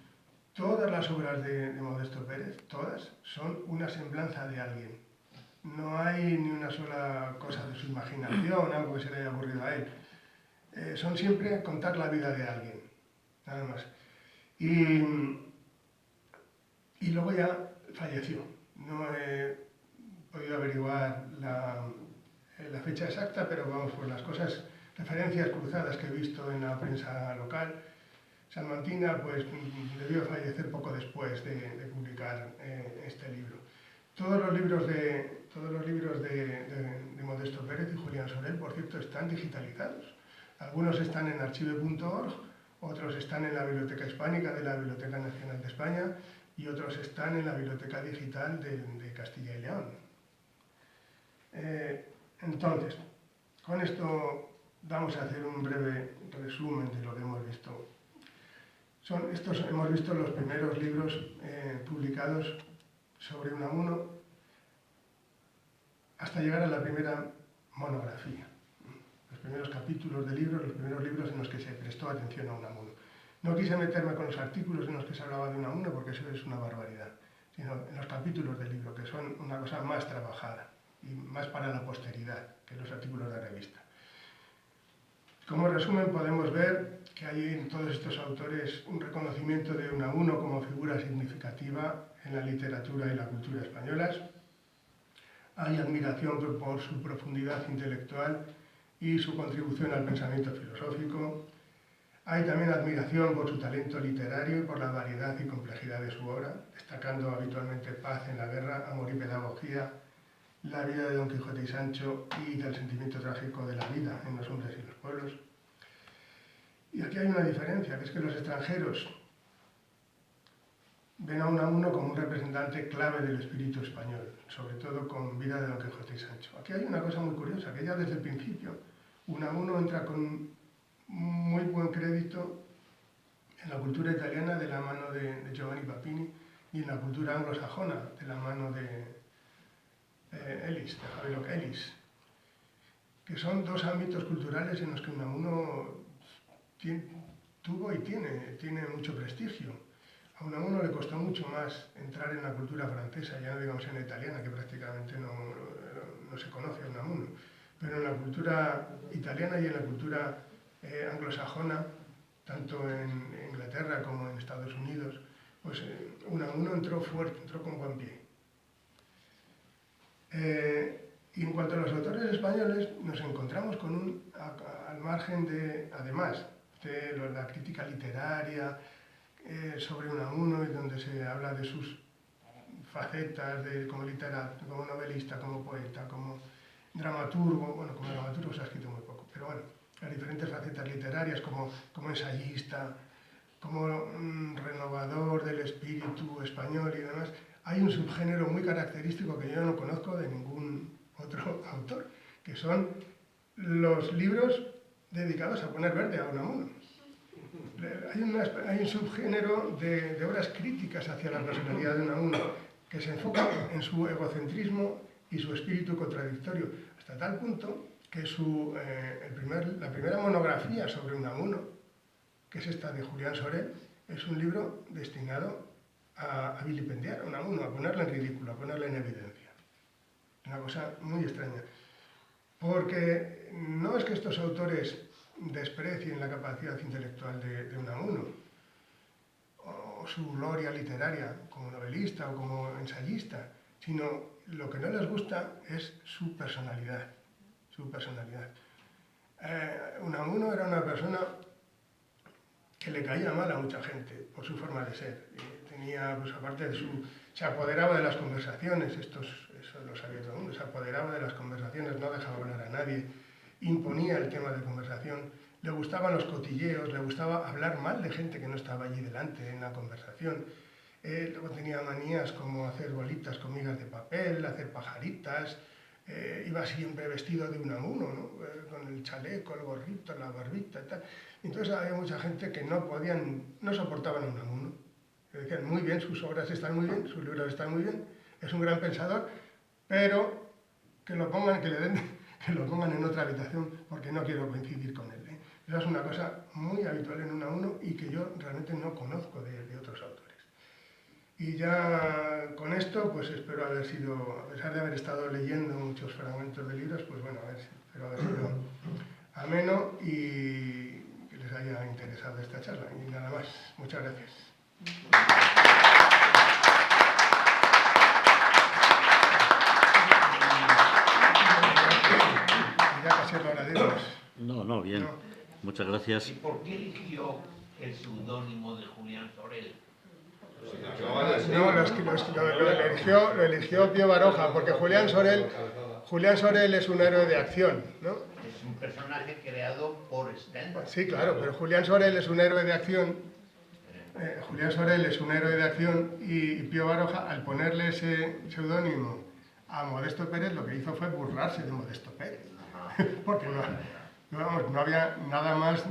Todas las obras de Modesto Pérez, todas, son una semblanza de alguien. No hay ni una sola cosa de su imaginación, algo que se le haya ocurrido a él. Son siempre contar la vida de alguien, nada más. Y luego ya falleció. No he podido averiguar la fecha exacta, pero vamos, por las referencias cruzadas que he visto en la prensa local, salmantina, pues debió fallecer poco después de publicar este libro. Todos los libros de Modesto Pérez y Julián Sorel, por cierto, están digitalizados. Algunos están en archive.org, otros están en la Biblioteca Hispánica de la Biblioteca Nacional de España y otros están en la Biblioteca Digital de Castilla y León. Entonces, con esto vamos a hacer un breve resumen de lo que hemos visto. Hemos visto los primeros libros publicados sobre Unamuno hasta llegar a la primera monografía. Los primeros capítulos de libros, los primeros libros en los que se prestó atención a Unamuno. No quise meterme con los artículos en los que se hablaba de Unamuno porque eso es una barbaridad, sino en los capítulos del libro, que son una cosa más trabajada y más para la posteridad que los artículos de revista. Como resumen podemos ver que hay en todos estos autores un reconocimiento de Unamuno como figura significativa en la literatura y la cultura españolas. Hay admiración por su profundidad intelectual y su contribución al pensamiento filosófico. Hay también admiración por su talento literario y por la variedad y complejidad de su obra, destacando habitualmente Paz en la guerra, Amor y pedagogía, La vida de Don Quijote y Sancho y del sentimiento trágico de la vida en Los hombres y los pueblos. Y aquí hay una diferencia, que es que los extranjeros ven a Unamuno como un representante clave del espíritu español, sobre todo con Vida de Don Quijote y Sancho. Aquí hay una cosa muy curiosa, que ya desde el principio Unamuno entra con muy buen crédito en la cultura italiana de la mano de Giovanni Papini y en la cultura anglosajona de la mano de Ellis, de Havelock Ellis, que son dos ámbitos culturales en los que Unamuno tuvo y tiene mucho prestigio. A Unamuno le costó mucho más entrar en la cultura francesa, ya no digamos en la italiana, que prácticamente no se conoce a Unamuno, pero en la cultura italiana y en la cultura anglosajona, tanto en Inglaterra como en Estados Unidos, pues Unamuno entró fuerte, entró con buen pie. Y en cuanto a los autores españoles, nos encontramos con al margen de, además de la crítica literaria sobre Unamuno, y donde se habla de sus facetas como literato, como novelista, como poeta, como dramaturgo. Bueno, como dramaturgo se ha escrito muy poco, pero bueno, las diferentes facetas literarias como ensayista, como renovador del espíritu español y demás. Hay un subgénero muy característico que yo no conozco de ningún otro autor, que son los libros dedicados a poner verde a Unamuno. Hay un subgénero de obras críticas hacia la personalidad de Unamuno, que se enfoca en su egocentrismo y su espíritu contradictorio, hasta tal punto que la primera monografía sobre Unamuno, que es esta de Julián Sorel, es un libro destinado a vilipendiar a Unamuno, a ponerle en ridículo, a ponerle en evidencia. Una cosa muy extraña. Porque no es que estos autores desprecien la capacidad intelectual de Unamuno, o su gloria literaria como novelista o como ensayista, sino lo que no les gusta es su personalidad. Unamuno era una persona que le caía mal a mucha gente por su forma de ser. Tenía, pues aparte se apoderaba de las conversaciones, eso lo sabía todo el mundo, se apoderaba de las conversaciones, no dejaba hablar a nadie, imponía el tema de conversación, le gustaban los cotilleos, le gustaba hablar mal de gente que no estaba allí delante en la conversación. Luego tenía manías como hacer bolitas con migas de papel, hacer pajaritas, iba siempre vestido de Unamuno, ¿no? Con el chaleco, el gorrito, la barbita y tal. Entonces había mucha gente que no soportaban a Unamuno. Decían, muy bien, sus obras están muy bien, sus libros están muy bien, es un gran pensador, pero que lo pongan en otra habitación porque no quiero coincidir con él. Eso es una cosa muy habitual en Unamuno y que yo realmente no conozco de otros autores. Y ya con esto, pues espero haber sido, a pesar de haber estado leyendo muchos fragmentos de libros, pues bueno, espero haber sido ameno y que les haya interesado esta charla. Y nada más, muchas gracias. Ya casi lo agradecemos. No, bien. No. Muchas gracias. ¿Y por qué eligió el seudónimo de Julián Sorel. No, lo eligió Pío Baroja, porque Julián Sorel es un héroe de acción, ¿no? Es un personaje creado por Stendhal. Sí, claro, pero Julián Sorel es un héroe de acción. Julián Sorel es un héroe de acción y Pío Baroja, al ponerle ese seudónimo a Modesto Pérez, lo que hizo fue burlarse de Modesto Pérez. Porque no había nada más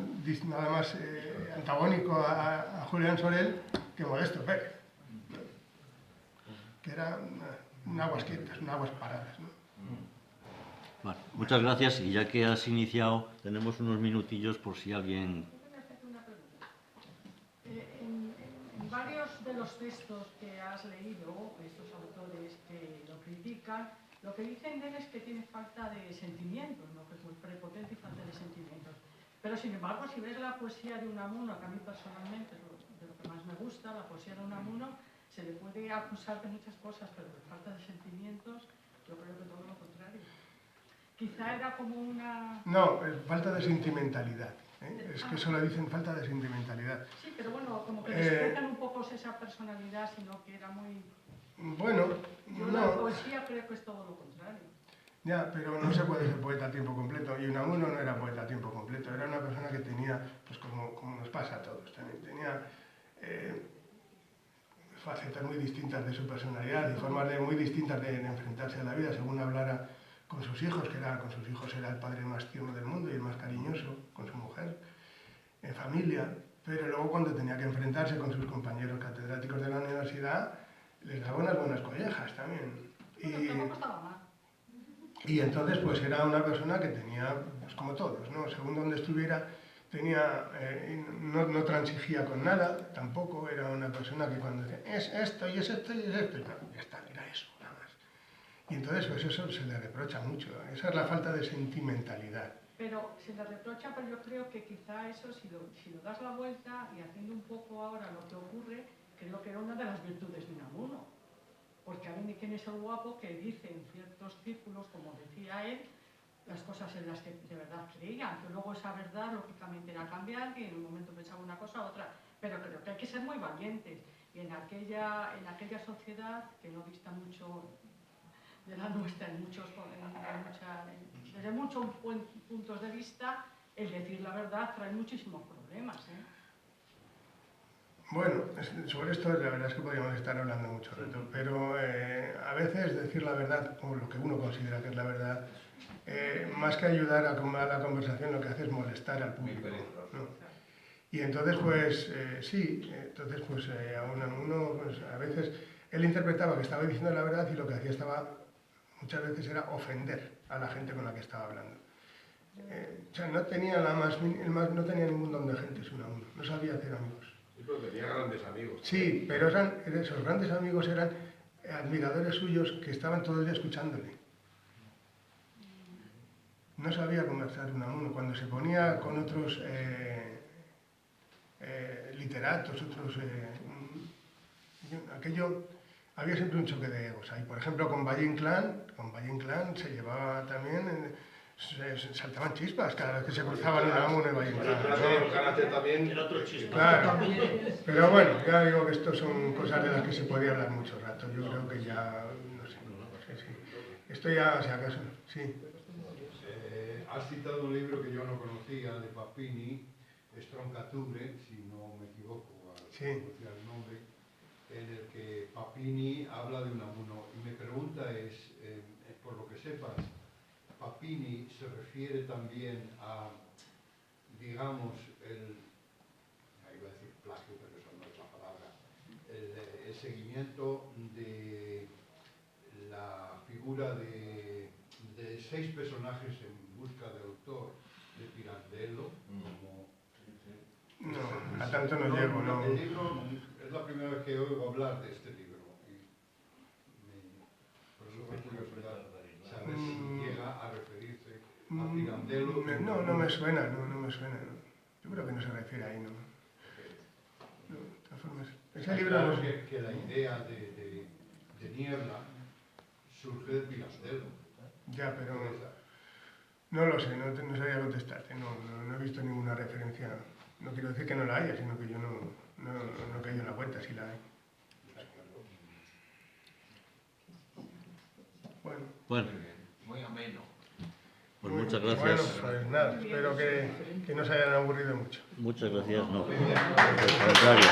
antagónico a Julián Sorel que Modesto Pérez, ¿no? Que era un aguas quietas, un aguas paradas, ¿no? Vale, muchas gracias, y ya que has iniciado, tenemos unos minutillos por si alguien... En varios de los textos que has leído, estos autores que lo critican, lo que dicen de él es que tiene falta de sentimientos, ¿no? Que es muy prepotente y falta de sentimientos. Pero sin embargo, si ves la poesía de Unamuno, que a mí personalmente es de lo que más me gusta, la poesía de Unamuno, se le puede acusar de muchas cosas, pero de falta de sentimientos, yo creo que todo lo contrario. Quizá era como una... No, falta de sentimentalidad. Es que solo dicen falta de sentimentalidad. Sí, pero bueno, como que desprecian un poco esa personalidad, sino que era muy... Bueno, yo la poesía creo que es todo lo contrario. Ya, pero no se puede ser poeta a tiempo completo, y Unamuno no era poeta a tiempo completo, era una persona que tenía, pues como nos pasa a todos también, tenía facetas muy distintas de su personalidad y formas muy distintas de enfrentarse a la vida, según hablara con sus hijos, con sus hijos era el padre más tierno del mundo y el más cariñoso, con su mujer, en familia, pero luego cuando tenía que enfrentarse con sus compañeros catedráticos de la universidad, les daba unas buenas collejas también. Bueno, tampoco estaba mal. Y entonces pues era una persona que tenía, pues como todos, ¿no? Según donde estuviera, no transigía con nada, tampoco era una persona que cuando decía, es esto y es esto y es esto, y no, ya está, era eso, nada más. Y entonces pues eso se le reprocha mucho, esa es la falta de sentimentalidad. Pero se le reprocha, pero yo creo que quizá eso, si lo das la vuelta y haciendo un poco ahora lo que ocurre, creo que era una de las virtudes de Unamuno. Porque a mí, ¿quién es el guapo que dice en ciertos círculos, como decía él, las cosas en las que de verdad creían? Que luego esa verdad, lógicamente, era cambiante y en un momento pensaba una cosa u otra. Pero creo que hay que ser muy valientes. Y en aquella sociedad, que no dista mucho de la nuestra desde muchos puntos de vista, el decir la verdad trae muchísimos problemas, ¿eh? Bueno, sobre esto la verdad es que podríamos estar hablando mucho rato, pero a veces decir la verdad, o lo que uno considera que es la verdad, más que ayudar a la conversación, lo que hace es molestar al público, ¿no? Y entonces, pues, a uno, pues, a veces, él interpretaba que estaba diciendo la verdad y lo que hacía muchas veces era ofender a la gente con la que estaba hablando. O sea, no tenía no tenía ningún don de gente, Unamuno, no sabía hacer amigos. Sí, pero tenía grandes amigos. Sí, pero esos grandes amigos eran admiradores suyos que estaban todo el día escuchándole. No sabía conversar Unamuno. Cuando se ponía con otros literatos, había siempre un choque de egos ahí. Por ejemplo, con Valle Inclán se llevaba también... saltaban chispas cada vez que se cruzaban Unamuno y Valle Inclán. Claro, pero bueno, ya digo que esto son cosas de las que se podía hablar mucho rato. Yo creo que ya, no sé, sí. Esto ya, si acaso, sí. Has citado un libro que yo no conocía, de Papini, Stroncature, si no me equivoco al pronunciar el nombre, en el que Papini habla de Unamuno. Y mi pregunta es, por lo que sepas, Papini se refiere también a, digamos, iba a decir plagio, pero eso no es la palabra, el seguimiento de la figura de 6 personajes en busca de autor de Pirandello, como... No, a tanto no llego, ¿no? El libro es la primera vez que oigo hablar de este libro y por eso me curiosidad saber si llega a referirse a Pirandello. No me suena, no. Yo creo que no se refiere ahí, ¿no? De todas formas, ese libro... Claro que la idea de Niebla surge de Pirandello. Ya, pero... No lo sé, no sabía contestarte, no he visto ninguna referencia No quiero decir que no la haya, sino que yo no he caído en la cuenta, si la hay. Bueno, Muy ameno. pues muchas Bueno, gracias. pues nada, espero que no se hayan aburrido mucho. Muchas gracias, no. Muy bien. Al contrario.